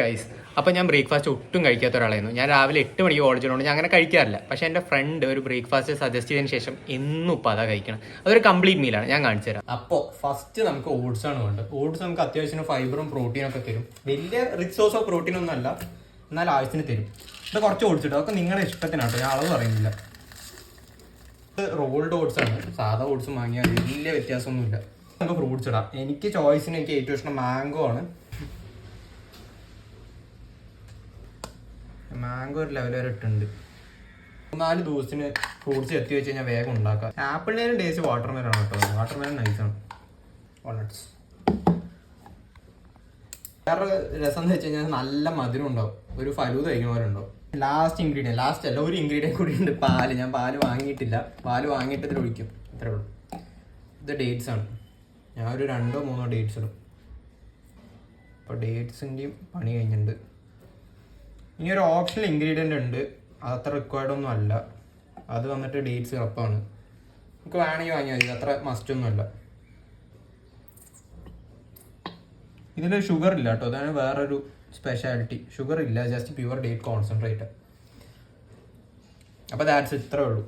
Guys, അപ്പോൾ ഞാൻ breakfast ഒട്ടും കഴിക്കാത്ത ഒരാളായിരുന്നു. ഞാൻ രാവിലെ 8 മണിക്ക് കോളേജിലുണ്ട്, ഞാൻ അങ്ങനെ കഴിക്കാറില്ല. പക്ഷേ എൻ്റെ ഫ്രണ്ട് ഒരു ബ്രേക്ക്ഫാസ്റ്റ് സജസ്റ്റ് ചെയ്തതിന് ശേഷം എന്നും ഇപ്പോൾ അതാ കഴിക്കണം. അതൊരു കംപ്ലീറ്റ് മീലാണ്, ഞാൻ കാണിച്ചു തരാം. അപ്പോൾ ഫസ്റ്റ് നമുക്ക് ഓട്സ് ആണ് വേണ്ടത്. ഓട്സ് നമുക്ക് അത്യാവശ്യം ഫൈബറും പ്രോട്ടീനും ഒക്കെ തരും. വലിയ റിച്ച് സോഴ്സ് ഓഫ് പ്രോട്ടീൻ ഒന്നും അല്ല, എന്നാൽ ആവശ്യത്തിന് തരും. ഇത് കുറച്ച് ഓട്സ് ഇടും, അതൊക്കെ നിങ്ങളുടെ ഇഷ്ടത്തിനാട്ടോ, ഞാൻ അളവ് പറയുന്നില്ല. ഇത് റോൾഡ് ഓട്സ് ആണ്, സാധാ ഓട്സും വാങ്ങിയാൽ വലിയ വ്യത്യാസമൊന്നുമില്ല. നമുക്ക് ഫ്രൂട്ട്സ് ഇടാം. എനിക്ക് ചോയ്സിന് എനിക്ക് ഏറ്റവും ഇഷ്ടം മാംഗോ ആണ്. മാംഗോ ഒരു ലെവൽ വരെ ഇട്ടുണ്ട്. 4 ദിവസത്തിന് ഫ്രൂട്ട്സ് എത്തി വെച്ച് കഴിഞ്ഞാൽ വേഗം ഉണ്ടാക്കാം. ആപ്പിളിനേലും ടേസ്റ്റ് വാട്ടർമെലൺ കേട്ടോ. വാട്ടർമെലൺ നൈസാണ്. വാൾനട്ട്സ് വേറെ രസം എന്ന് വെച്ച് കഴിഞ്ഞാൽ നല്ല മധുരം ഉണ്ടാവും. ഒരു ഫലൂദ കഴിക്കുന്നവരുണ്ടാവും. ലാസ്റ്റ് ഇൻഗ്രീഡിയൻറ്റ്, ലാസ്റ്റ് അല്ല, ഒരു ഇൻഗ്രീഡിയൻറ്റ് കൂടി ഉണ്ട്, പാല്. ഞാൻ പാല് വാങ്ങിയിട്ടില്ല, പാല് വാങ്ങിയിട്ട് ഇതിൽ ഒഴിക്കും, അത്രേ ഉള്ളൂ. ഇത് ഡേറ്റ്സ് ആണ്. ഞാൻ ഒരു 2-3 ഡേറ്റ്സ് ഇടും. അപ്പോൾ ഡേറ്റ്സിൻ്റെയും പണി കഴിഞ്ഞിട്ടുണ്ട്. ഇനി ഒരു ഓപ്ഷണൽ ഇൻഗ്രീഡിയൻ്റ് ഉണ്ട്, അതത്ര റിക്വയർഡ് ഒന്നും അല്ല. അത് വന്നിട്ട് ഡേറ്റ്സ് കപ്പാണ്. നമുക്ക് വേണമെങ്കിൽ വാങ്ങിയാൽ മതി, അത്ര മസ്റ്റൊന്നുമല്ല. ഇതിൽ ഷുഗർ ഇല്ല കേട്ടോ, അതാണ് വേറൊരു സ്പെഷ്യാലിറ്റി. ഷുഗർ ഇല്ല, ജസ്റ്റ് പ്യുവർ ഡേറ്റ് കോൺസെൻട്രേറ്റ്. അപ്പോൾ ദാറ്റ്സ് ഇത്രേ ഉള്ളൂ.